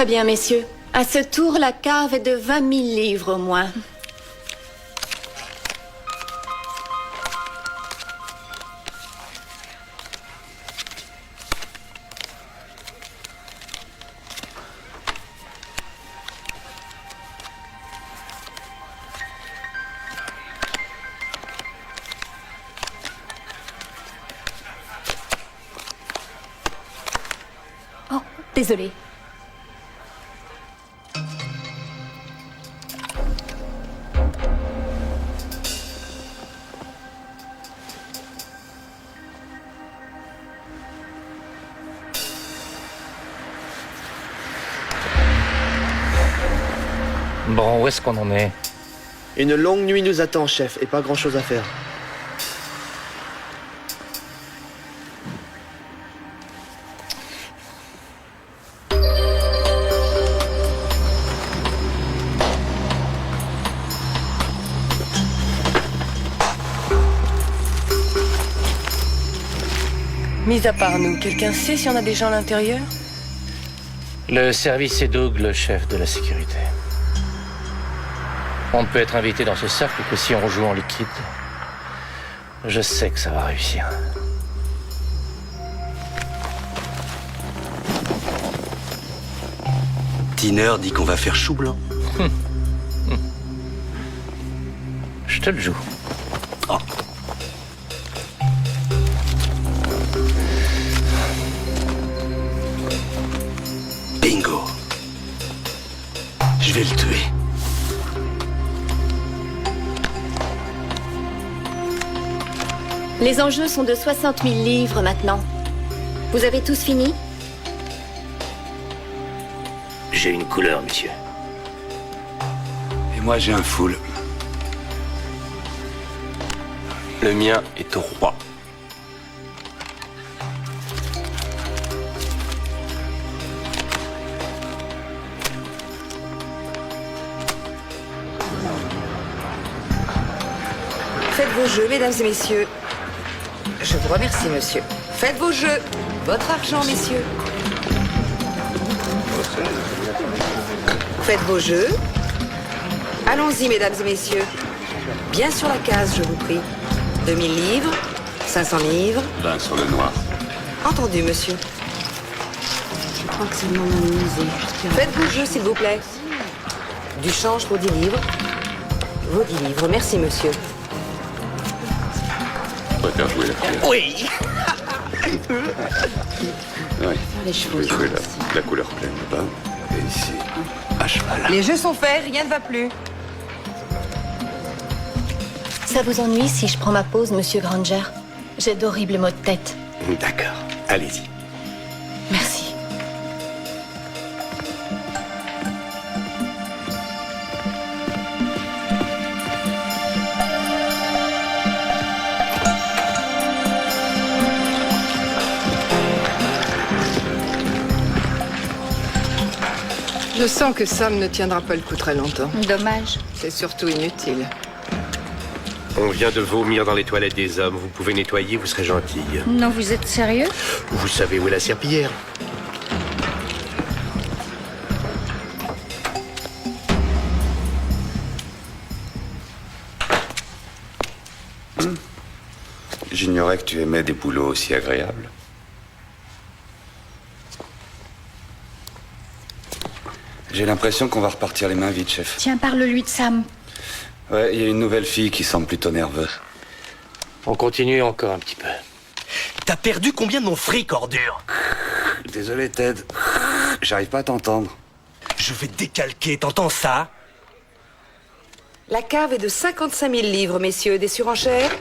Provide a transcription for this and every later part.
Très bien, messieurs. À ce tour, la cave est de 20 000 livres au moins. Oh, désolée. Bon, où est-ce qu'on en est? Une longue nuit nous attend, chef, et pas grand-chose à faire. Mis à part nous, quelqu'un sait si on a des gens à l'intérieur? Le service est Doug, le chef de la sécurité. On ne peut être invité dans ce cercle que si on joue en liquide. Je sais que ça va réussir. Tiner dit qu'on va faire chou blanc. Je te le joue. Oh. Bingo. Je vais le tuer. Les enjeux sont de 60 000 livres maintenant. Vous avez tous fini? J'ai une couleur, monsieur. Et moi, j'ai un full. Le mien est au roi. Faites vos jeux, mesdames et messieurs. Je vous remercie, monsieur. Faites vos jeux. Votre argent, messieurs. Faites vos jeux. Allons-y, mesdames et messieurs. Bien sur la case, je vous prie. 2000 livres, 500 livres. 20 sur le noir. Entendu, monsieur. Je crois que c'est le moment de miser. Faites vos jeux, s'il vous plaît. Du change pour 10 livres. Vos 10 livres, merci, monsieur. Je préfère jouer la couleur. Oui. Oui. Les Je vais jouer la couleur pleine là-bas. Et ici, à cheval. Les jeux sont faits, rien ne va plus. Ça vous ennuie si je prends ma pause, monsieur Granger? J'ai d'horribles maux de tête. D'accord. Allez-y. Merci. Je sens que Sam ne tiendra pas le coup très longtemps. Dommage. C'est surtout inutile. On vient de vomir dans les toilettes des hommes. Vous pouvez nettoyer, vous serez gentille. Non, vous êtes sérieux? Vous savez où est la serpillière? J'ignorais que tu aimais des boulots aussi agréables. J'ai l'impression qu'on va repartir les mains vides, chef. Tiens, parle-lui de Sam. Ouais, il y a une nouvelle fille qui semble plutôt nerveuse. On continue encore un petit peu. T'as perdu combien de mon fric, ordure? Désolé, Ted. J'arrive pas à t'entendre. Je vais te décalquer, t'entends ça? La cave est de 55 000 livres, messieurs. Des surenchères?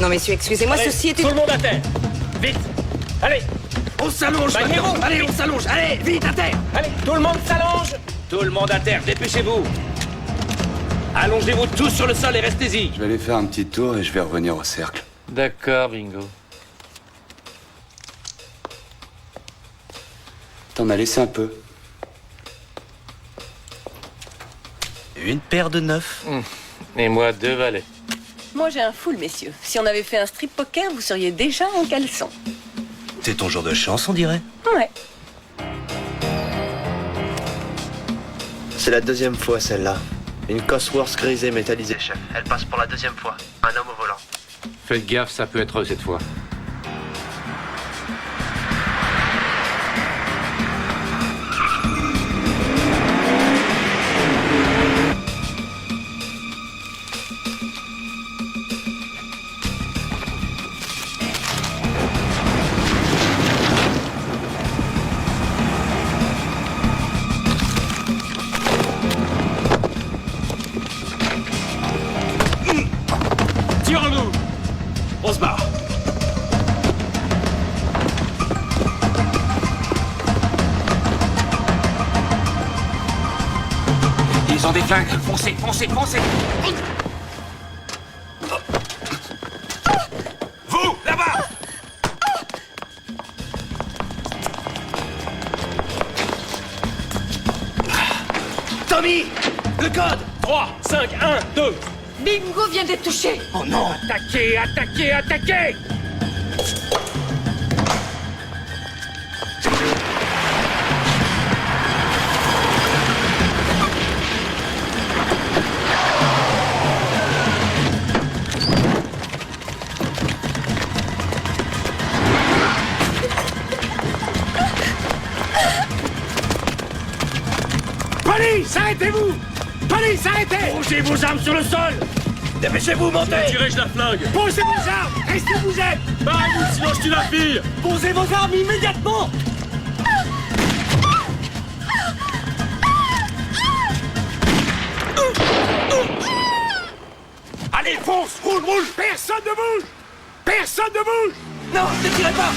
Non, messieurs, excusez-moi, Allez, ceci est tout une... le monde à terre. Vite. Allez. On s'allonge maintenant. Allez, on s'allonge. Allez, vite, à terre. Allez, tout le monde s'allonge. Tout le monde à terre, dépêchez-vous. Allongez-vous tous sur le sol et restez-y. Je vais aller faire un petit tour et je vais revenir au cercle. D'accord, Bingo. T'en as laissé un peu. Une paire de neufs. Et moi, 2 valets. Moi, j'ai un full, messieurs. Si on avait fait un strip poker, vous seriez déjà en caleçon. C'est ton jour de chance, on dirait. Ouais. C'est la deuxième fois, celle-là. Une Cosworth grisée métallisée, chef. Elle passe pour la deuxième fois. Un homme au volant. Faites gaffe, ça peut être eux cette fois. Tirons-nous! On se barre! Ils ont des flingues! Foncez, foncez, foncez! Vous, là-bas! Tommy! Le code! 3, 5, 1, 2! Bingo vient d'être touché. Oh non! Attaquez, attaquez, attaquez! Police, arrêtez-vous! Police, arrêtez! Posez vos armes sur le sol! Dépêchez-vous, montez! Tirez-je la flingue! Posez vos armes! Restez où vous êtes! Barrez-vous, sinon je tue la fille! Posez vos armes immédiatement! Allez, fonce! Roule, roule! Personne ne bouge! Personne ne bouge! Non, ne tirez pas!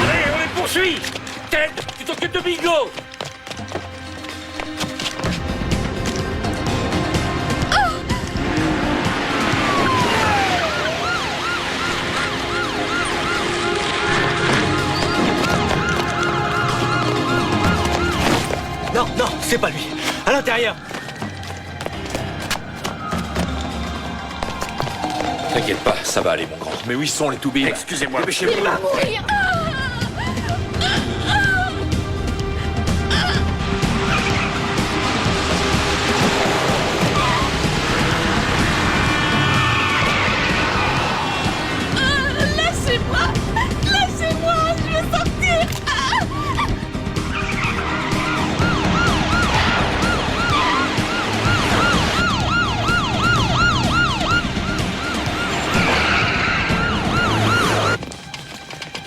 Allez, on les poursuit! Ted, tu t'occupes de Bingo! Non, non, c'est pas lui. À l'intérieur. T'inquiète pas, ça va aller, mon grand. Mais où ils sont, les toubibs? Excusez-moi. Dépêchez-vous. Il va mourir. Laissez-moi! Laissez-moi! Je veux sortir!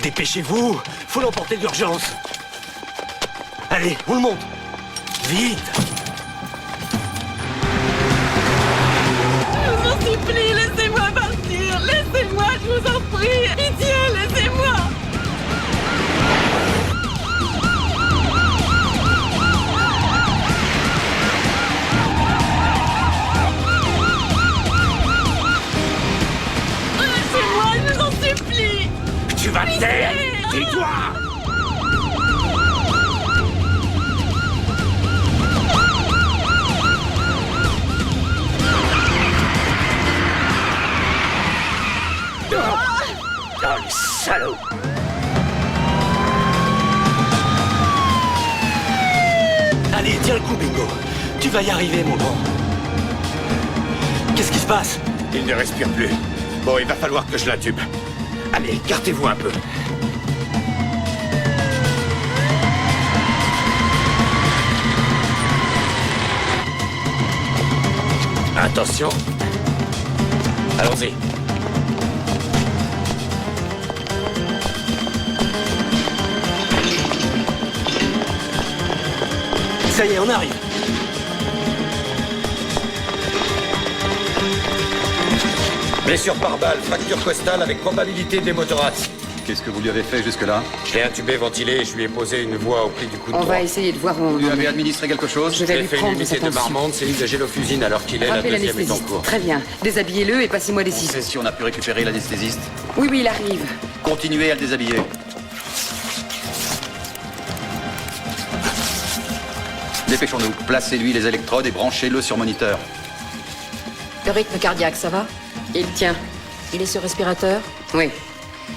Dépêchez-vous. Faut l'emporter d'urgence. Allez, on le monte. Vite. Je vous en supplie, laissez-moi partir! Laissez-moi, je vous en prie! Pitié, laissez-moi! Laissez-moi, je vous en supplie! Tu vas te taire. Tais-toi. Oh, les salauds! Allez, tiens le coup, Bingo. Tu vas y arriver, mon grand. Qu'est-ce qui se passe? Il ne respire plus. Bon, il va falloir que je l'intube. Allez, écartez-vous un peu. Attention. Allons-y. Ça y est, on arrive. Blessure par balle, fracture costale avec probabilité d'hémothorax. Qu'est-ce que vous lui avez fait jusque-là? Je l'ai intubé, ventilé, je lui ai posé une voie au pli du coude On droit. va essayer de voir où on Vous lui en avez est. administré quelque chose? Je vais J'ai lui fait une prendre unité sa de tension. marmande, cellule de gélofusine alors qu'il est la Rappelez deuxième est en l'anesthésiste. cours. Très bien. Déshabillez-le et passez-moi des Et ciseaux. si on a pu récupérer l'anesthésiste? Oui, oui, il arrive. Continuez à le déshabiller. Dépêchons-nous. Placez-lui les électrodes et branchez-le sur moniteur. Le rythme cardiaque, ça va? Il tient. Il est sur respirateur? Oui.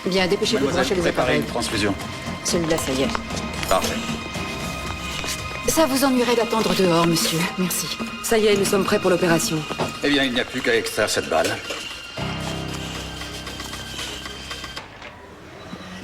Bien, dépêchez-vous de brancher les préparez appareils. une transfusion. Celui-là, ça y est. Parfait. Ça vous ennuierait d'attendre dehors, monsieur. Merci. Ça y est, nous sommes prêts pour l'opération. Eh bien, il n'y a plus qu'à extraire cette balle.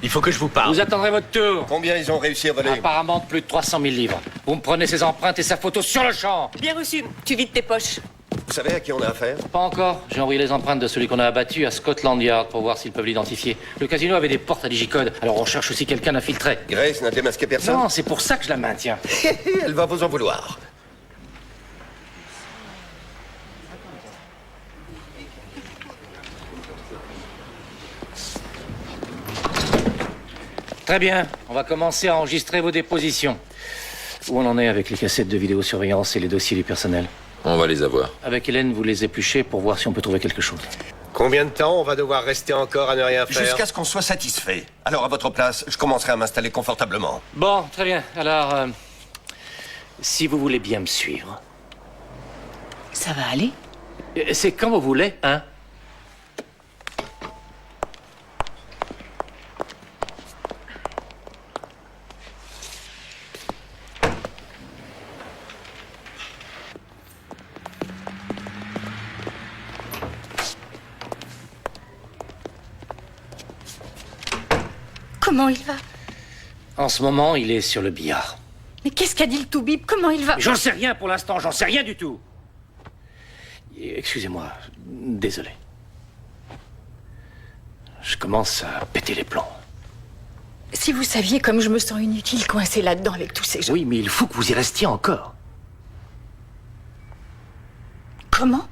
Il faut que je vous parle. Vous attendrez votre tour. Combien ils ont réussi à voler? Apparemment de plus de 300 000 livres. Vous me prenez ses empreintes et sa photo sur le champ. Bien reçu. Tu vides tes poches. Vous savez à qui on a affaire? Pas encore. J'ai envoyé les empreintes de celui qu'on a abattu à Scotland Yard pour voir s'ils peuvent l'identifier. Le casino avait des portes à digicode, alors on cherche aussi quelqu'un d'infiltré. Grace n'a démasqué personne? Non, c'est pour ça que je la maintiens. Elle va vous en vouloir. Très bien. On va commencer à enregistrer vos dépositions. Où on en est avec les cassettes de vidéosurveillance et les dossiers du personnel? On va les avoir. Avec Hélène, vous les épluchez pour voir si on peut trouver quelque chose. Combien de temps on va devoir rester encore à ne rien faire? Jusqu'à ce qu'on soit satisfait. Alors, à votre place, je commencerai à m'installer confortablement. Bon, très bien. Alors, si vous voulez bien me suivre. Ça va aller? C'est quand vous voulez, hein? Comment il va? En ce moment, il est sur le billard. Mais qu'est-ce qu'a dit le toubib? Comment il va? J'en sais rien pour l'instant, j'en sais rien du tout. Excusez-moi, désolé. Je commence à péter les plombs. Si vous saviez comme je me sens inutile coincée là-dedans avec tous ces gens. Oui, mais il faut que vous y restiez encore. Comment?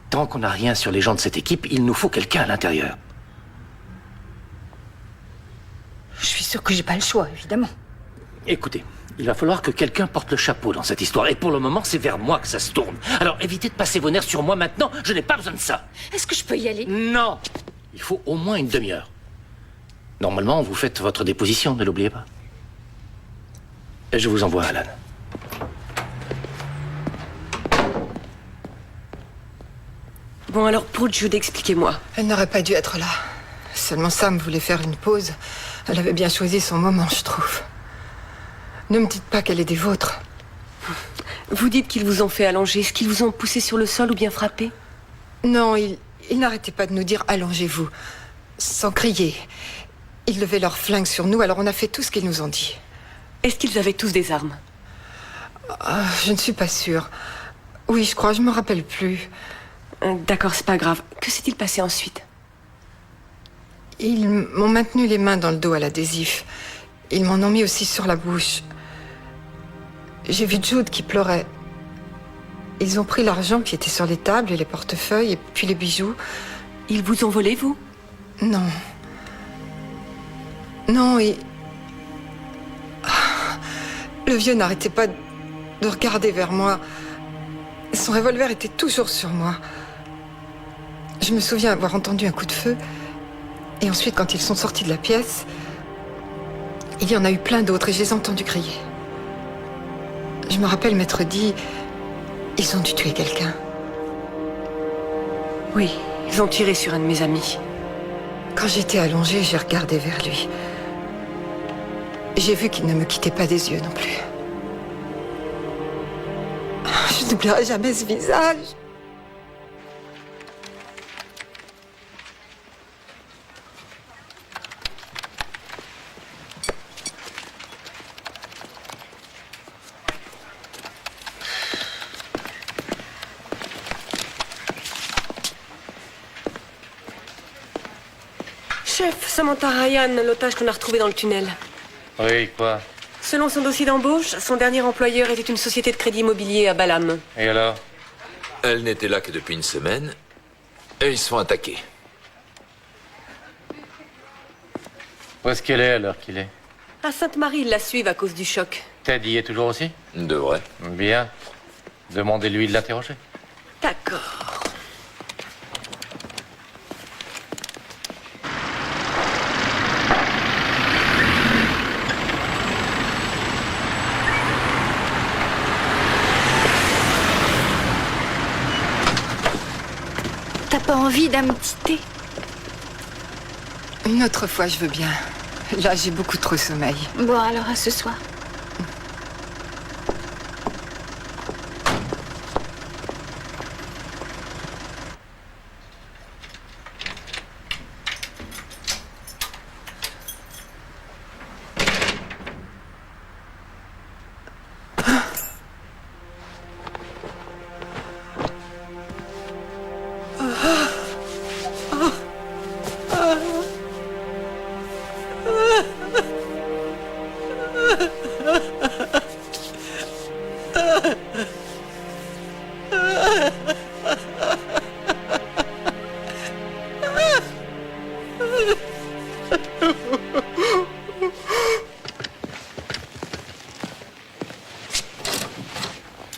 Tant qu'on n'a rien sur les gens de cette équipe, il nous faut quelqu'un à l'intérieur. Je suis sûre que j'ai pas le choix, évidemment. Écoutez, il va falloir que quelqu'un porte le chapeau dans cette histoire. Et pour le moment, c'est vers moi que ça se tourne. Alors évitez de passer vos nerfs sur moi maintenant, je n'ai pas besoin de ça. Est-ce que je peux y aller? Non! Il faut au moins une demi-heure. Normalement, vous faites votre déposition, ne l'oubliez pas. Et je vous envoie Alan. Bon, alors, pour Jude, expliquez-moi. Elle n'aurait pas dû être là. Seulement Sam voulait faire une pause. Elle avait bien choisi son moment, je trouve. Ne me dites pas qu'elle est des vôtres. Vous dites qu'ils vous ont fait allonger. Est-ce qu'ils vous ont poussé sur le sol ou bien frappé? Non, ils n'arrêtaient pas de nous dire « allongez-vous », sans crier. Ils levaient leurs flingues sur nous, alors on a fait tout ce qu'ils nous ont dit. Est-ce qu'ils avaient tous des armes? Je ne suis pas sûre. Oui, je crois, je me rappelle plus. D'accord, c'est pas grave. Que s'est-il passé ensuite? Ils m'ont maintenu les mains dans le dos à l'adhésif. Ils m'en ont mis aussi sur la bouche. J'ai vu Jude qui pleurait. Ils ont pris l'argent qui était sur les tables et les portefeuilles et puis les bijoux. Ils vous ont volé, vous? Non. Non, et... Le vieux n'arrêtait pas de regarder vers moi. Son revolver était toujours sur moi. Je me souviens avoir entendu un coup de feu. Et ensuite, quand ils sont sortis de la pièce, il y en a eu plein d'autres et je les ai entendus crier. Je me rappelle m'être dit, ils ont dû tuer quelqu'un. Oui, ils ont tiré sur un de mes amis. Quand j'étais allongée, j'ai regardé vers lui. J'ai vu qu'il ne me quittait pas des yeux non plus. Je n'oublierai jamais ce visage. Chef, Samantha Ryan, l'otage qu'on a retrouvé dans le tunnel. Oui, quoi? Selon son dossier d'embauche, son dernier employeur était une société de crédit immobilier à Balam. Et alors? Elle n'était là que depuis une semaine. Et ils se font attaquer. Où est-ce qu'elle est à l'heure qu'il est? À Sainte-Marie, ils la suivent à cause du choc. Ted y est toujours aussi? Devrait. Bien. Demandez-lui de l'interroger. D'accord. T'as pas envie d'un petit thé? Une autre fois, je veux bien. Là, j'ai beaucoup trop sommeil. Bon, alors à ce soir.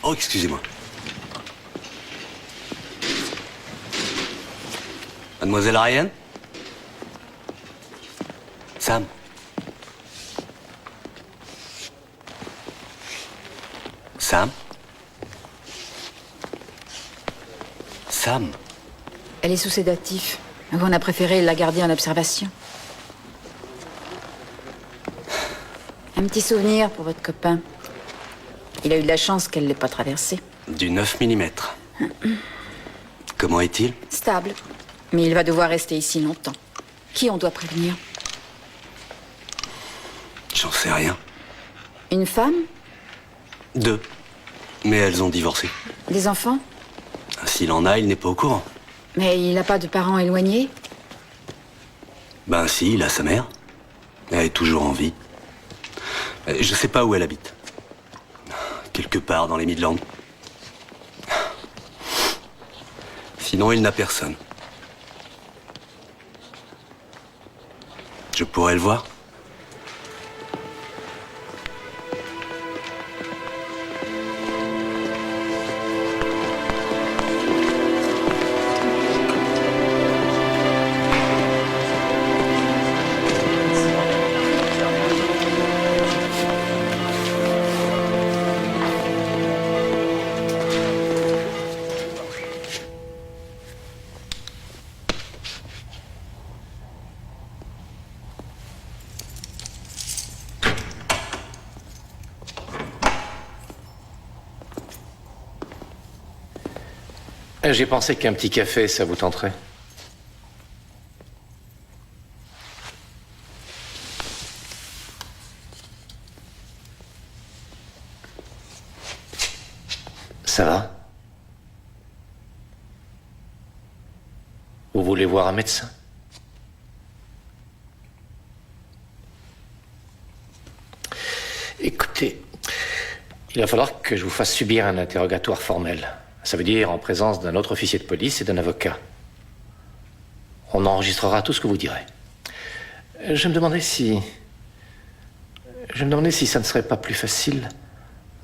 Oh, excusez-moi. Mademoiselle Ariane? Sam? Sam? Sam? Elle est sous sédatif. On a préféré la garder en observation. Un petit souvenir pour votre copain. Il a eu de la chance qu'elle ne l'ait pas traversé. Du 9 mm. Comment est-il? Stable. Mais il va devoir rester ici longtemps. Qui on doit prévenir? J'en sais rien. Une femme? 2. Mais elles ont divorcé. Des enfants? S'il en a, il n'est pas au courant. Mais il n'a pas de parents éloignés? Ben si, il a sa mère. Elle est toujours en vie. Je sais pas où elle habite. Quelque part dans les Midlands. Sinon, il n'a personne. Je pourrais le voir? J'ai pensé qu'un petit café, ça vous tenterait. Ça va? Vous voulez voir un médecin? Écoutez, il va falloir que je vous fasse subir un interrogatoire formel. Ça veut dire en présence d'un autre officier de police et d'un avocat. On enregistrera tout ce que vous direz. Je me demandais si ça ne serait pas plus facile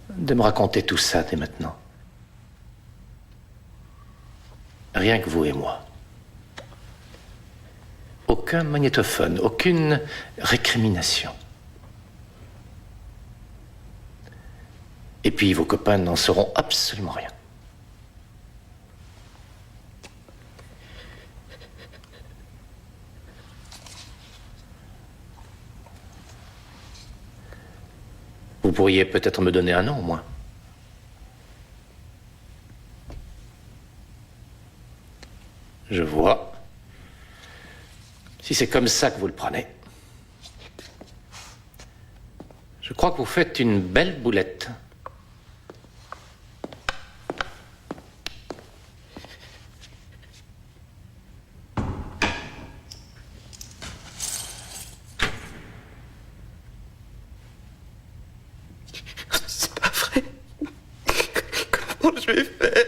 de me raconter tout ça dès maintenant. Rien que vous et moi. Aucun magnétophone, aucune récrimination. Et puis vos copains n'en sauront absolument rien. Vous pourriez peut-être me donner un nom, au moins. Je vois. Si c'est comme ça que vous le prenez. Je crois que vous faites une belle boulette. Je vais faire.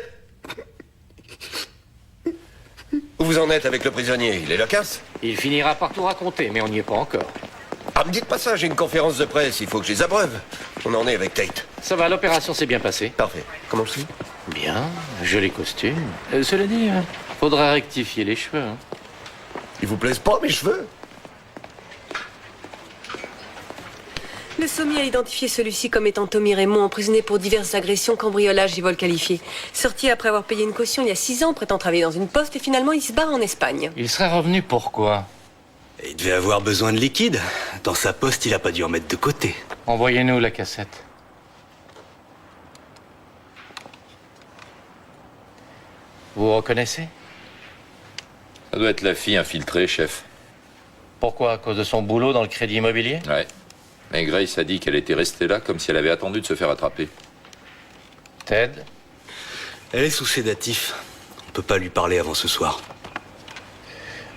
Où vous en êtes avec le prisonnier? Il est loquace? Il finira par tout raconter, mais on n'y est pas encore. Ah, me dites pas ça, j'ai une conférence de presse, il faut que je les abreuve. On en est avec Tate. Ça va, l'opération s'est bien passée. Parfait. Comment je suis? Bien, joli costume. Cela dit, faudra rectifier les cheveux. Hein. Ils vous plaisent pas, mes cheveux? Le sommier a identifié celui-ci comme étant Tommy Raymond, emprisonné pour diverses agressions, cambriolages et vols qualifiés. Sorti après avoir payé une caution il y a 6 ans, prétend travailler dans une poste et finalement il se barre en Espagne. Il serait revenu pourquoi? Il devait avoir besoin de liquide. Dans sa poste, il a pas dû en mettre de côté. Envoyez-nous la cassette. Vous reconnaissez? Ça doit être la fille infiltrée, chef. Pourquoi? À cause de son boulot dans le crédit immobilier? Ouais. Mais Grace a dit qu'elle était restée là comme si elle avait attendu de se faire attraper. Ted? Elle est sous sédatif. On peut pas lui parler avant ce soir.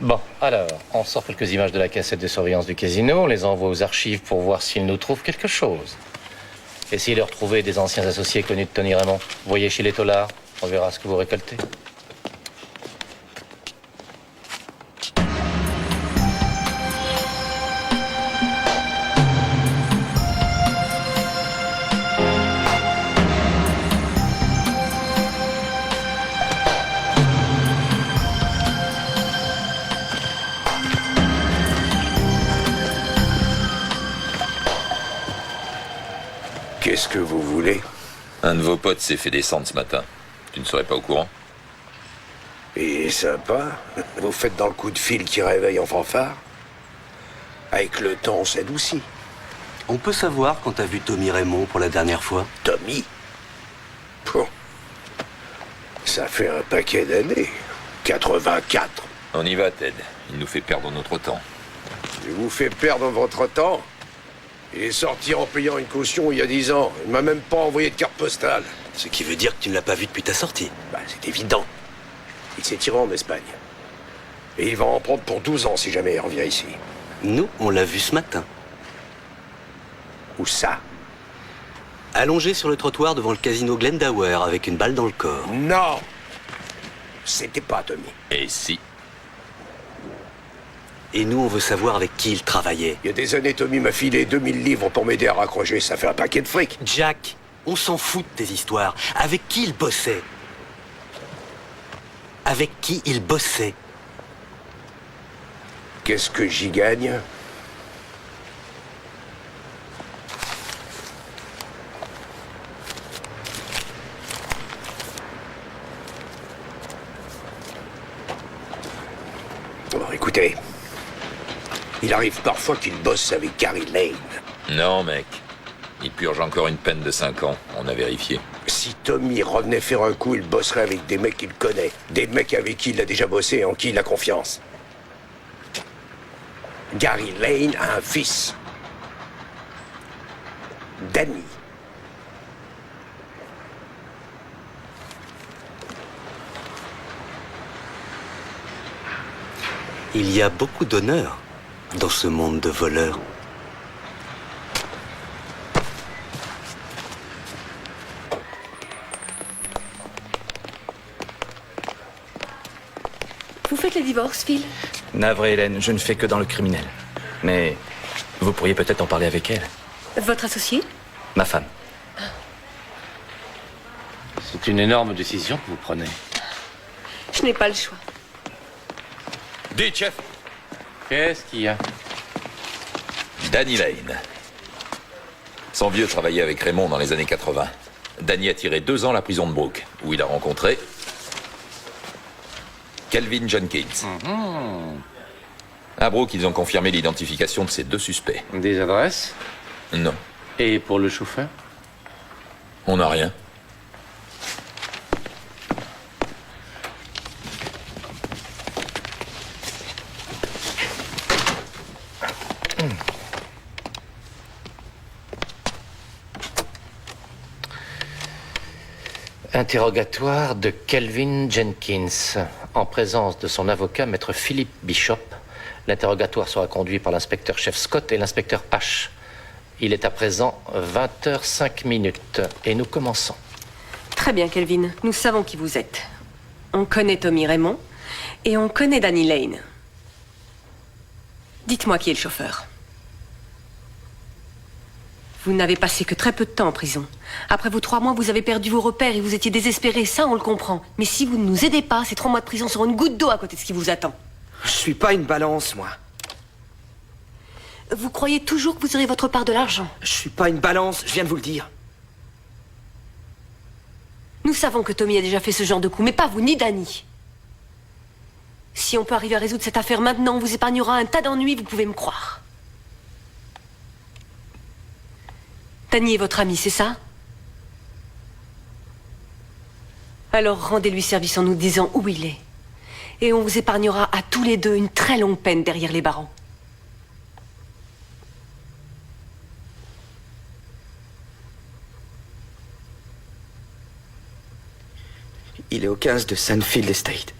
Bon, alors, on sort quelques images de la cassette de surveillance du casino, on les envoie aux archives pour voir s'ils nous trouvent quelque chose. Essayez de retrouver des anciens associés connus de Tony Raymond. Voyez chez les taulards, on verra ce que vous récoltez. Qu'est-ce que vous voulez? Un de vos potes s'est fait descendre ce matin. Tu ne serais pas au courant? Et sympa. Vous faites dans le coup de fil qui réveille en fanfare. Avec le temps, on s'adoucit. On peut savoir quand t'as vu Tommy Raymond pour la dernière fois? Tommy? Bon. Ça fait un paquet d'années. 84. On y va, Ted. Il nous fait perdre notre temps. Il vous fait perdre votre temps? Il est sorti en payant une caution il y a 10 ans. Il m'a même pas envoyé de carte postale. Ce qui veut dire que tu ne l'as pas vu depuis ta sortie. Bah, c'est évident. Il s'est tiré en Espagne. Et il va en prendre pour 12 ans si jamais il revient ici. Nous, on l'a vu ce matin. Où ça? Allongé sur le trottoir devant le casino Glendower avec une balle dans le corps. Non! C'était pas Tommy. Et si? Et nous, on veut savoir avec qui il travaillait. Il y a des années, Tommy m'a filé 2000 livres pour m'aider à raccrocher. Ça fait un paquet de fric. Jack, on s'en fout de tes histoires. Avec qui il bossait? Avec qui il bossait? Qu'est-ce que j'y gagne? Bon, écoutez. Il arrive parfois qu'il bosse avec Gary Lane. Non, mec. Il purge encore une peine de 5 ans. On a vérifié. Si Tommy revenait faire un coup, il bosserait avec des mecs qu'il connaît. Des mecs avec qui il a déjà bossé et en qui il a confiance. Gary Lane a un fils. Danny. Il y a beaucoup d'honneur dans ce monde de voleurs. Vous faites les divorces, Phil? Navré, Hélène, je ne fais que dans le criminel. Mais vous pourriez peut-être en parler avec elle. Votre associé? Ma femme. C'est une énorme décision que vous prenez. Je n'ai pas le choix. Dites, chef. Qu'est-ce qu'il y a? Danny Lane. Son vieux travaillait avec Raymond dans les années 80. Danny a tiré 2 ans à la prison de Brooke, où il a rencontré Kelvin Jenkins. À Brooke, ils ont confirmé l'identification de ces 2 suspects. Des adresses? Non. Et pour le chauffeur? On n'a rien. Interrogatoire de Kelvin Jenkins, en présence de son avocat, maître Philippe Bishop. L'interrogatoire sera conduit par l'inspecteur-chef Scott et l'inspecteur H. Il est à présent 20h05 et nous commençons. Très bien, Kelvin. Nous savons qui vous êtes. On connaît Tommy Raymond et on connaît Danny Lane. Dites-moi qui est le chauffeur. Vous n'avez passé que très peu de temps en prison. Après vos 3 mois, vous avez perdu vos repères et vous étiez désespéré. Ça, on le comprend. Mais si vous ne nous aidez pas, ces 3 mois de prison seront une goutte d'eau à côté de ce qui vous attend. Je suis pas une balance, moi. Vous croyez toujours que vous aurez votre part de l'argent? Je suis pas une balance, je viens de vous le dire. Nous savons que Tommy a déjà fait ce genre de coup, mais pas vous ni Danny. Si on peut arriver à résoudre cette affaire maintenant, on vous épargnera un tas d'ennuis, vous pouvez me croire. Danny est votre ami, c'est ça? Alors rendez-lui service en nous disant où il est. Et on vous épargnera à tous les deux une très longue peine derrière les barreaux. Il est au 15 de Sandfield Estate.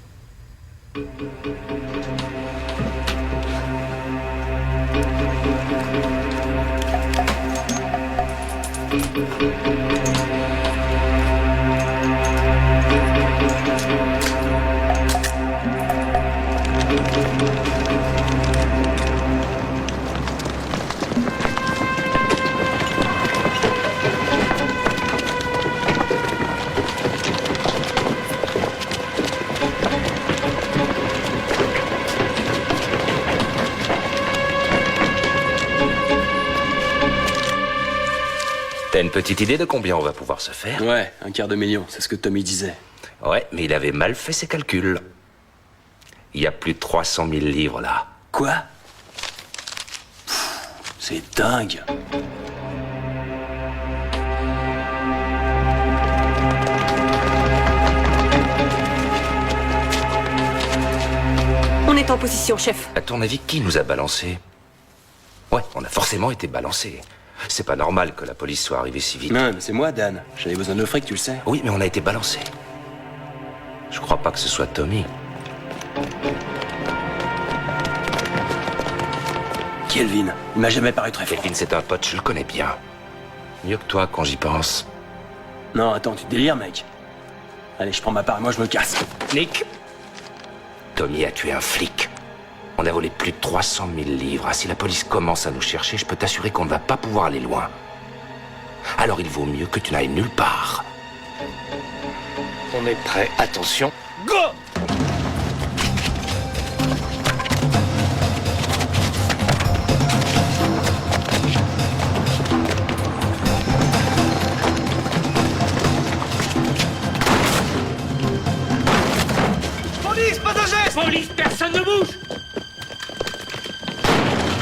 T'as une petite idée de combien on va pouvoir se faire? Ouais, 250 000, c'est ce que Tommy disait. Ouais, mais il avait mal fait ses calculs. Il y a plus de 300 000 livres, là. Quoi? C'est dingue. On est en position, chef. À ton avis, qui nous a balancé? Ouais, on a forcément été balancé. C'est pas normal que la police soit arrivée si vite. Non, mais c'est moi, Dan. J'avais besoin de fric, tu le sais. Oui, mais on a été balancé. Je crois pas que ce soit Tommy. Kelvin, il m'a jamais paru très fort. Kelvin, c'est un pote, je le connais bien. Mieux que toi quand j'y pense. Non, attends, tu délires, mec. Allez, je prends ma part et moi je me casse. Nick! Tommy a tué un flic. On a volé plus de 300 000 livres. Ah, si la police commence à nous chercher, je peux t'assurer qu'on ne va pas pouvoir aller loin. Alors il vaut mieux que tu n'ailles nulle part. On est prêt, attention. Go! Police, pas de geste! Police, personne ne bouge!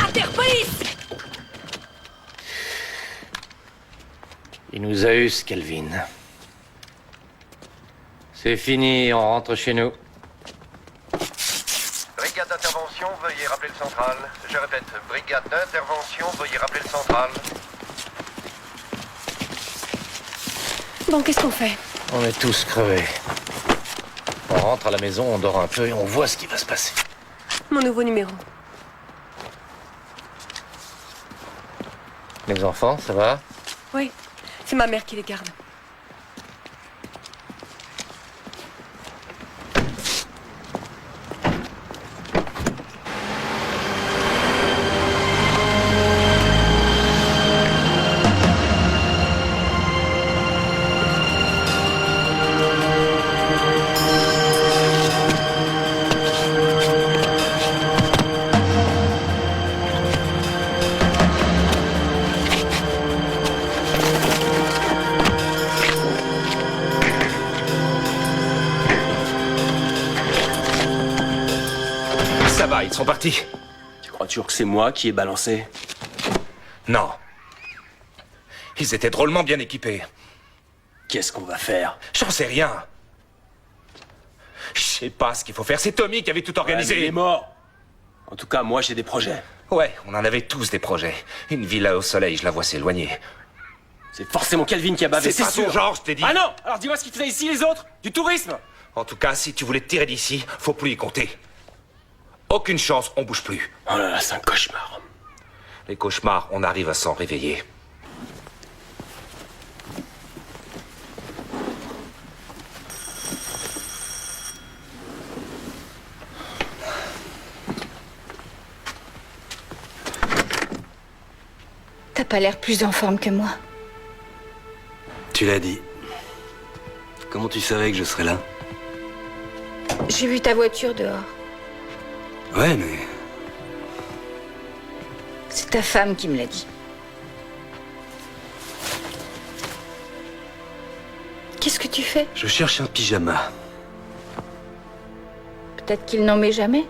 À terre, police! Il nous a eu, ce Kelvin. C'est fini, on rentre chez nous. Brigade d'intervention, veuillez rappeler le central. Je répète, brigade d'intervention, veuillez rappeler le central. Bon, qu'est-ce qu'on fait? On est tous crevés. On rentre à la maison, on dort un peu et on voit ce qui va se passer. Mon nouveau numéro. Les enfants, ça va? Oui, c'est ma mère qui les garde. Ça va, ils sont partis. Tu crois toujours que c'est moi qui ai balancé? Non. Ils étaient drôlement bien équipés. Qu'est-ce qu'on va faire? J'en sais rien. Je sais pas ce qu'il faut faire. C'est Tommy qui avait tout organisé. Ouais, mais il est mort. En tout cas, moi, j'ai des projets. Ouais, on en avait tous des projets. Une villa au soleil, je la vois s'éloigner. C'est forcément Kelvin qui a bavé, C'est pas sûr. son genre, je t'ai dit. Ah non! Alors dis-moi ce qu'ils faisaient ici, les autres? Du tourisme? En tout cas, si tu voulais te tirer d'ici, faut plus y compter. Aucune chance, on bouge plus. Oh là là, c'est un cauchemar. Les cauchemars, on arrive à s'en réveiller. T'as pas l'air plus en forme que moi. Tu l'as dit. Comment tu savais que je serais là? J'ai vu ta voiture dehors. Ouais, mais... C'est ta femme qui me l'a dit. Qu'est-ce que tu fais? Je cherche un pyjama. Peut-être qu'il n'en met jamais.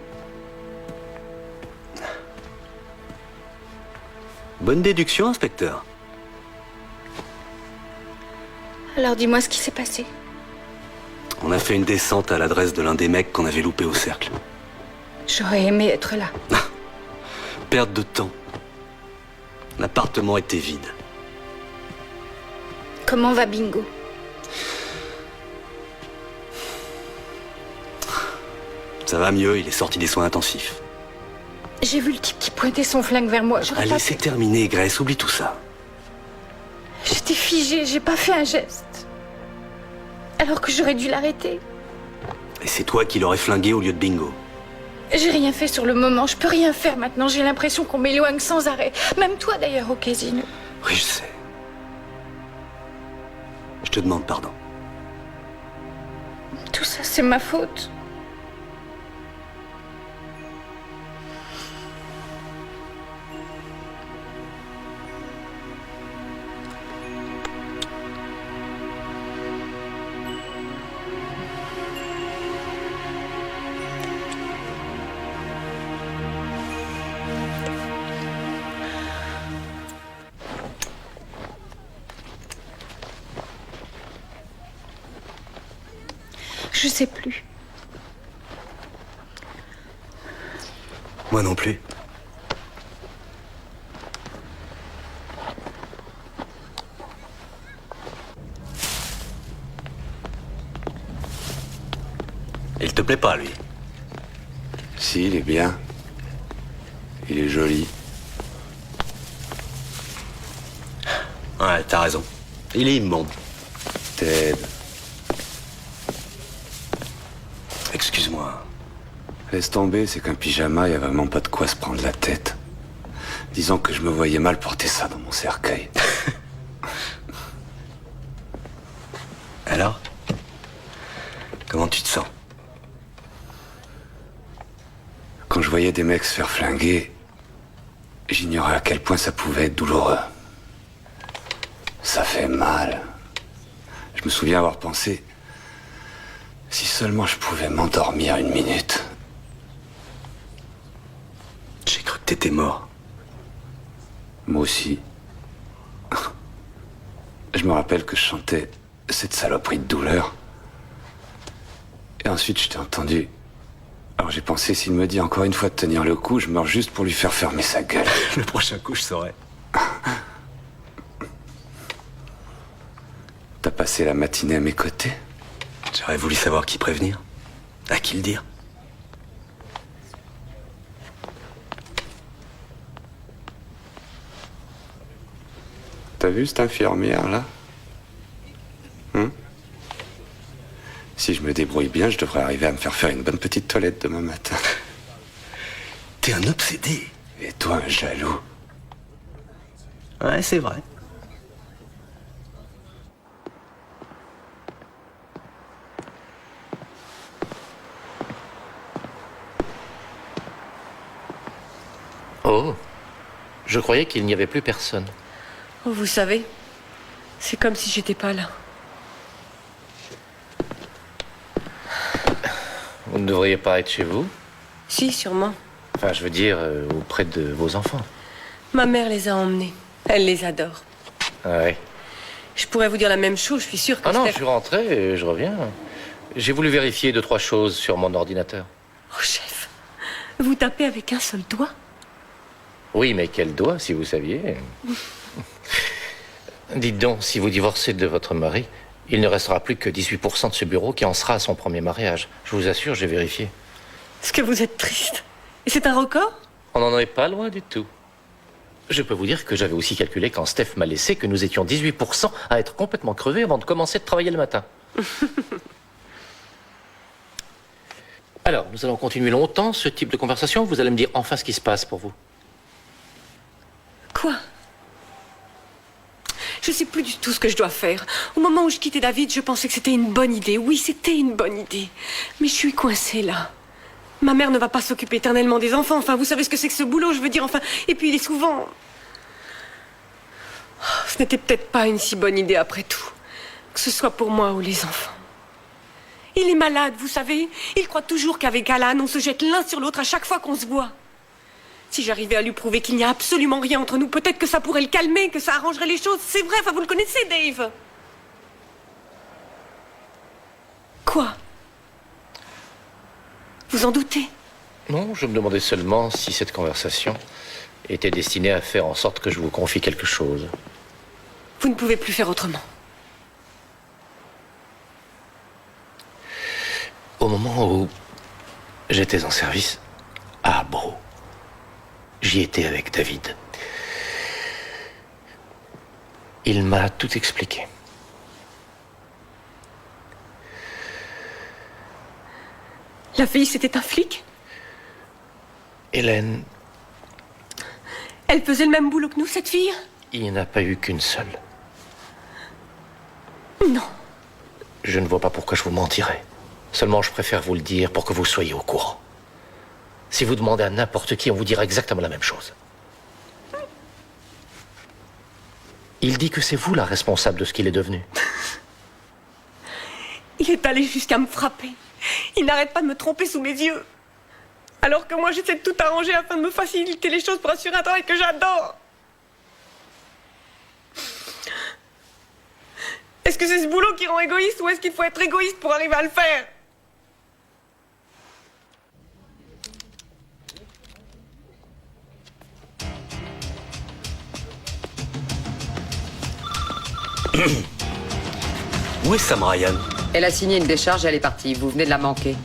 Bonne déduction, inspecteur. Alors dis-moi ce qui s'est passé. On a fait une descente à l'adresse de l'un des mecs qu'on avait loupé au cercle. J'aurais aimé être là. Perte de temps. L'appartement était vide. Comment va Bingo? Ça va mieux, il est sorti des soins intensifs. J'ai vu le type qui pointait son flingue vers moi. Allez, c'est terminé, Grace, oublie tout ça. J'étais figée, j'ai pas fait un geste. Alors que j'aurais dû l'arrêter. Et c'est toi qui l'aurais flingué au lieu de Bingo. J'ai rien fait sur le moment, je peux rien faire maintenant. J'ai l'impression qu'on m'éloigne sans arrêt. Même toi d'ailleurs au casino. Oui, je sais. Je te demande pardon. Tout ça, c'est ma faute. Je sais plus. Moi non plus. Il te plaît pas, lui? Si, il est bien. Il est joli. Ouais, t'as raison. Il est immonde. Ted. Excuse-moi. Laisse tomber, c'est qu'un pyjama, y a vraiment pas de quoi se prendre la tête. Disons que je me voyais mal porter ça dans mon cercueil. Alors? Comment tu te sens? Quand je voyais des mecs se faire flinguer, j'ignorais à quel point ça pouvait être douloureux. Ça fait mal. Je me souviens avoir pensé, si seulement je pouvais m'endormir une minute. J'ai cru que t'étais mort. Moi aussi. Je me rappelle que je chantais cette saloperie de douleur. Et ensuite, je t'ai entendu. Alors j'ai pensé, s'il me dit encore une fois de tenir le coup, je meurs juste pour lui faire fermer sa gueule. Le prochain coup, je saurai. T'as passé la matinée à mes côtés? J'aurais voulu savoir qui prévenir. À qui le dire. T'as vu cette infirmière, là? Si je me débrouille bien, je devrais arriver à me faire une bonne petite toilette demain matin. T'es un obsédé. Et toi, un jaloux. Ouais, c'est vrai. Oh, je croyais qu'il n'y avait plus personne. Oh, vous savez, c'est comme si j'étais pas là. Vous ne devriez pas être chez vous? Si, sûrement. Enfin, je veux dire, auprès de vos enfants. Ma mère les a emmenés. Elle les adore. Ah ouais. Je pourrais vous dire la même chose, je suis sûre que... Ah non, Steph- je suis rentré et je reviens. J'ai voulu vérifier 2-3 choses sur mon ordinateur. Oh, chef, vous tapez avec un seul doigt? Oui, mais quel doigt, si vous saviez. Dites donc, si vous divorcez de votre mari, il ne restera plus que 18% de ce bureau qui en sera à son premier mariage. Je vous assure, j'ai vérifié. Est-ce que vous êtes triste? Et c'est un record? On n'en est pas loin du tout. Je peux vous dire que j'avais aussi calculé quand Steph m'a laissé que nous étions 18% à être complètement crevés avant de commencer de travailler le matin. Alors, nous allons continuer longtemps ce type de conversation. Vous allez me dire enfin ce qui se passe pour vous. Quoi? Je sais plus du tout ce que je dois faire. Au moment où je quittais David, je pensais que c'était une bonne idée. Oui, c'était une bonne idée. Mais je suis coincée là. Ma mère ne va pas s'occuper éternellement des enfants. Enfin, vous savez ce que c'est que ce boulot, je veux dire, enfin. Et puis, il est souvent... Ce n'était peut-être pas une si bonne idée après tout. Que ce soit pour moi ou les enfants. Il est malade, vous savez. Il croit toujours qu'avec Alan, on se jette l'un sur l'autre à chaque fois qu'on se voit. Si j'arrivais à lui prouver qu'il n'y a absolument rien entre nous, peut-être que ça pourrait le calmer, que ça arrangerait les choses. C'est vrai, enfin, vous le connaissez, Dave. Quoi? Vous en doutez? Non, je me demandais seulement si cette conversation était destinée à faire en sorte que je vous confie quelque chose. Vous ne pouvez plus faire autrement. Au moment où j'étais en service à Bro, j'y étais avec David. Il m'a tout expliqué. La fille, c'était un flic? Hélène, Elle faisait le même boulot que nous, cette fille? il n'y en a pas eu qu'une seule. Non. Je ne vois pas pourquoi je vous mentirais. Seulement, je préfère vous le dire pour que vous soyez au courant. Si vous demandez à n'importe qui, on vous dira exactement la même chose. Il dit que c'est vous la responsable de ce qu'il est devenu. Il est allé jusqu'à me frapper. Il n'arrête pas de me tromper sous mes yeux. Alors que moi, j'essaie de tout arranger afin de me faciliter les choses pour assurer un travail que j'adore. Est-ce que c'est ce boulot qui rend égoïste ou est-ce qu'il faut être égoïste pour arriver à le faire? Où est Sam Ryan? Elle a signé une décharge et elle est partie. Vous venez de la manquer.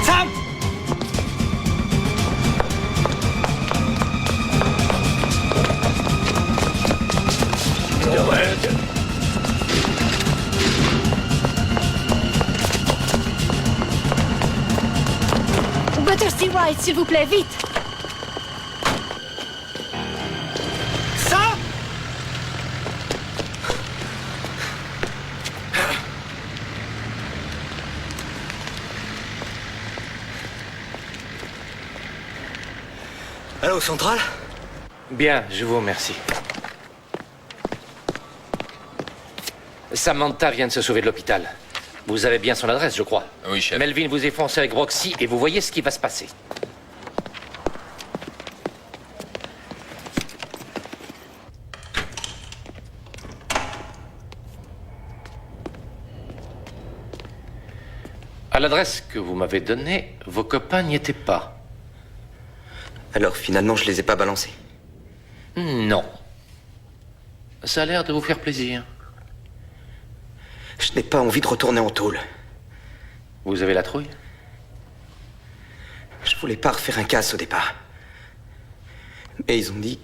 Sam! Buttersea White, s'il vous plaît, vite! Ça? Allô, Central? Bien, je vous remercie. Samantha vient de se sauver de l'hôpital. Vous avez bien son adresse, je crois. Oui, chef. Melvin vous est foncé avec Roxy et vous voyez ce qui va se passer. À l'adresse que vous m'avez donnée, vos copains n'y étaient pas. Alors finalement, je les ai pas balancés. Non. Ça a l'air de vous faire plaisir. Je n'ai pas envie de retourner en tôle. Vous avez la trouille? Je voulais pas refaire un casse au départ. Mais ils ont dit...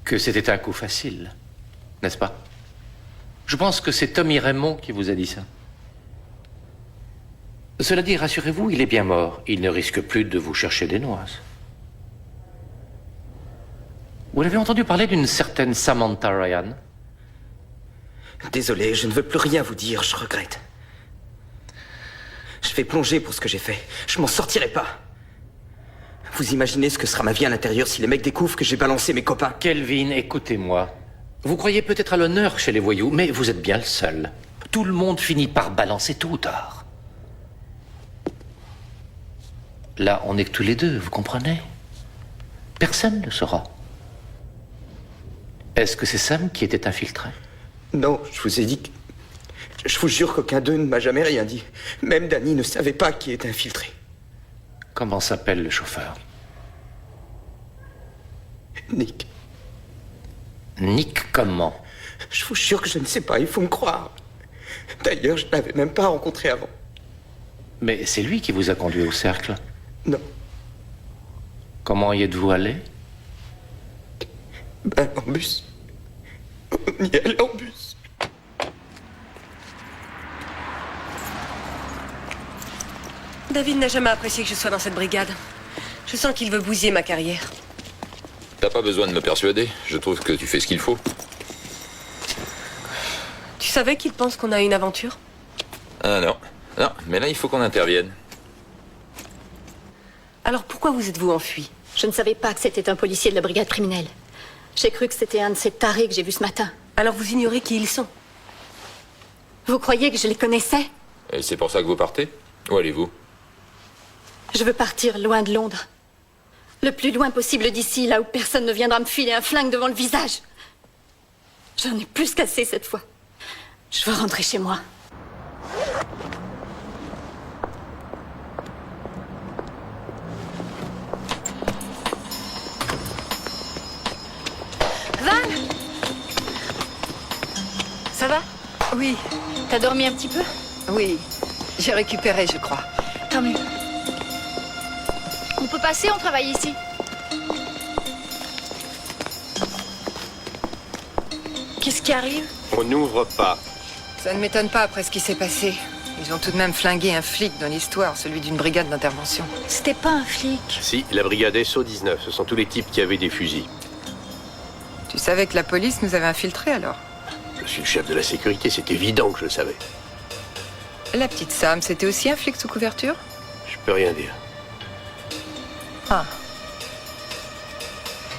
Que c'était un coup facile, n'est-ce pas? Je pense que c'est Tommy Raymond qui vous a dit ça. Cela dit, rassurez-vous, il est bien mort. Il ne risque plus de vous chercher des noises. Vous avez entendu parler d'une certaine Samantha Ryan? Désolé, je ne veux plus rien vous dire, je regrette. Je vais plonger pour ce que j'ai fait. Je m'en sortirai pas. Vous imaginez ce que sera ma vie à l'intérieur si les mecs découvrent que j'ai balancé mes copains? Kelvin, écoutez-moi. Vous croyez peut-être à l'honneur chez les voyous, mais vous êtes bien le seul. Tout le monde finit par balancer tôt ou tard. Là, on n'est que tous les deux, vous comprenez? Personne ne le saura. Est-ce que c'est Sam qui était infiltré? Non, je vous ai dit que... Je vous jure qu'aucun d'eux ne m'a jamais rien dit. Même Danny ne savait pas qui était infiltré. Comment s'appelle le chauffeur? Nick. Nick comment? Je vous jure que je ne sais pas, il faut me croire. D'ailleurs, je ne l'avais même pas rencontré avant. Mais c'est lui qui vous a conduit au cercle? Non. Comment y êtes-vous allé? Ben, en bus. On y allait en bus. David n'a jamais apprécié que je sois dans cette brigade. Je sens qu'il veut bousiller ma carrière. T'as pas besoin de me persuader. Je trouve que tu fais ce qu'il faut. Tu savais qu'il pense qu'on a une aventure? Ah non. Non, mais là, il faut qu'on intervienne. Alors pourquoi vous êtes-vous enfui? Je ne savais pas que c'était un policier de la brigade criminelle. J'ai cru que c'était un de ces tarés que j'ai vu ce matin. Alors vous ignorez qui ils sont? Vous croyez que je les connaissais? Et c'est pour ça que vous partez? Où allez-vous? Je veux partir loin de Londres. Le plus loin possible d'ici, là où personne ne viendra me filer un flingue devant le visage. J'en ai plus qu'assez cette fois. Je veux rentrer chez moi. Val! Ça va? Oui. T'as dormi un petit peu? Oui. J'ai récupéré, je crois. Tant mieux. On peut passer, on travaille ici. Qu'est-ce qui arrive? On n'ouvre pas. Ça ne m'étonne pas après ce qui s'est passé. Ils ont tout de même flingué un flic dans l'histoire, celui d'une brigade d'intervention. C'était pas un flic. Si, la brigade SO-19, ce sont tous les types qui avaient des fusils. Tu savais que la police nous avait infiltrés alors? Je suis le chef de la sécurité, c'est évident que je le savais. La petite Sam, c'était aussi un flic sous couverture? Je peux rien dire. Ah.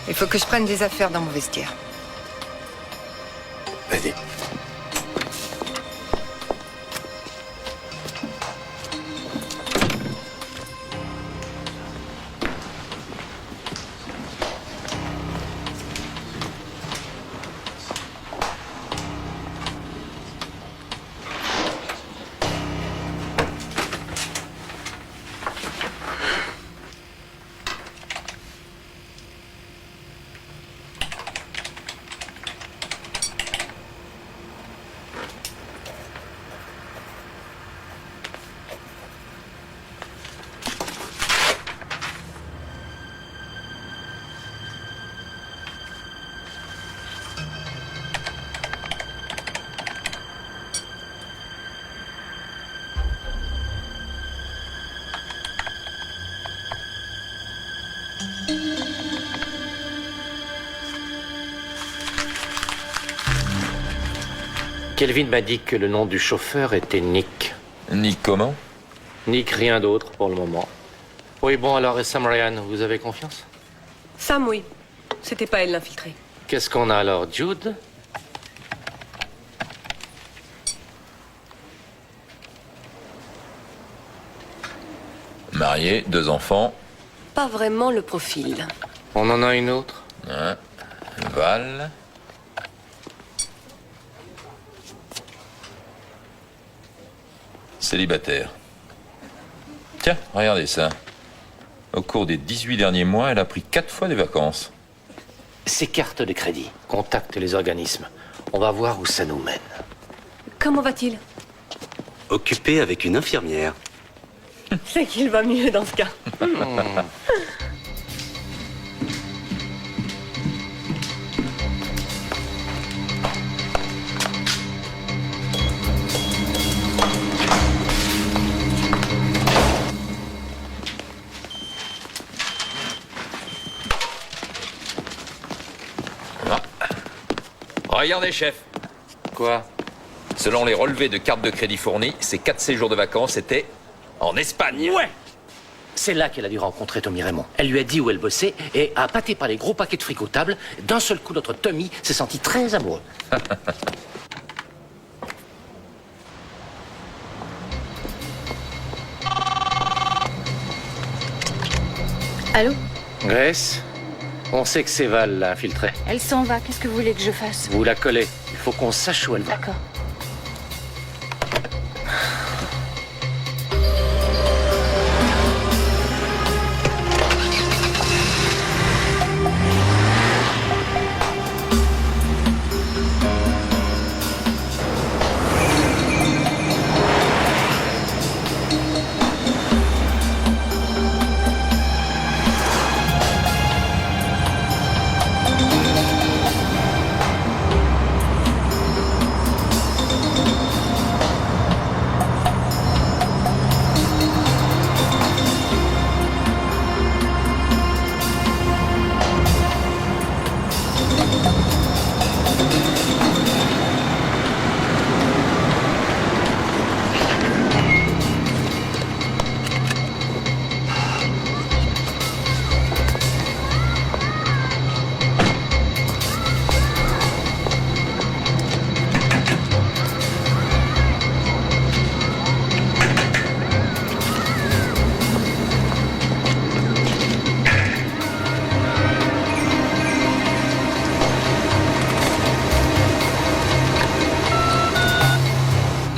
Il faut que je prenne des affaires dans mon vestiaire. Vas-y. Kelvin m'a dit que le nom du chauffeur était Nick. Nick comment? Nick rien d'autre pour le moment. Oui, bon, alors, et Sam Ryan, vous avez confiance? Sam, oui. C'était pas elle l'infiltrée. Qu'est-ce qu'on a alors, Jude? Marié, 2 enfants. Pas vraiment le profil. On en a une autre? Ouais. Val. Célibataire. Tiens, regardez ça. Au cours des 18 derniers mois, elle a pris 4 fois des vacances. Ces cartes de crédit contactent les organismes. On va voir où ça nous mène. Comment va-t-il? Occupé avec une infirmière. C'est qu'il va mieux dans ce cas. Regardez, chef. Quoi? Selon les relevés de cartes de crédit fournis, ces 4 séjours de vacances étaient en Espagne. Ouais! C'est là qu'elle a dû rencontrer Tommy Raymond. Elle lui a dit où elle bossait et, appâtée par les gros paquets de fric aux tables, d'un seul coup, notre Tommy s'est senti très amoureux. Allô? Grace, on sait que c'est Val l'a infiltrée. Elle s'en va, qu'est-ce que vous voulez que je fasse? Vous la collez. Il faut qu'on sache où elle va. D'accord.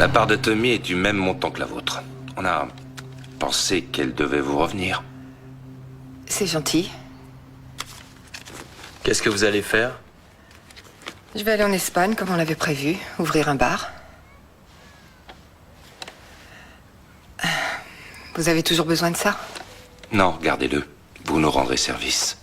La part de Tommy est du même montant que la vôtre. On a pensé qu'elle devait vous revenir. C'est gentil. Qu'est-ce que vous allez faire? Je vais aller en Espagne, comme on l'avait prévu, ouvrir un bar. Vous avez toujours besoin de ça? Non, gardez-le. Vous nous rendrez service.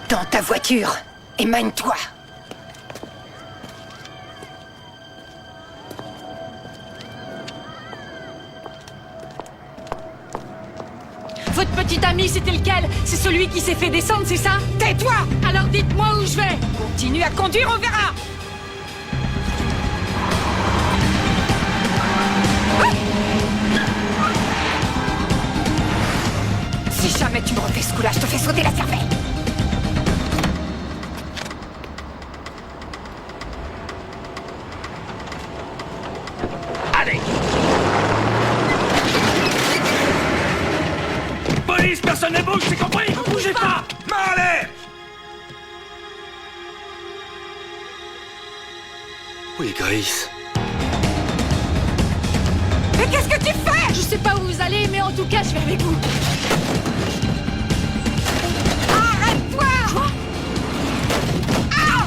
Dans ta voiture, émagne-toi. Votre petit ami, c'était lequel? C'est celui qui s'est fait descendre, c'est ça? Tais-toi! Alors dites-moi où je vais! Continue à conduire, on verra! Si jamais tu me refais ce coup-là, je te fais sauter la cervelle. Allez! Police, personne ne bouge, c'est compris? Ne bougez pas! Allez! Où est Grace? Mais qu'est-ce que tu fais? Je sais pas où vous allez, mais en tout cas, je vais avec vous. Arrête-toi! Ah!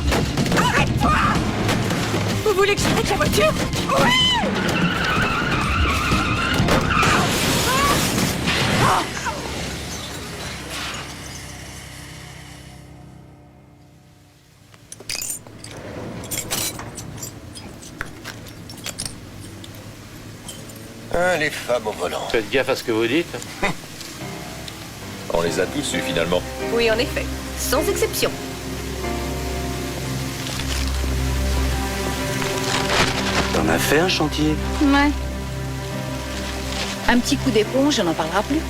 Arrête-toi! Vous voulez que j'arrête la voiture? Oui! Ah, les femmes au volant. Faites gaffe à ce que vous dites. On les a tous eus finalement. Oui, en effet. Sans exception. T'en as fait un chantier? Ouais. Un petit coup d'éponge, on n'en parlera plus.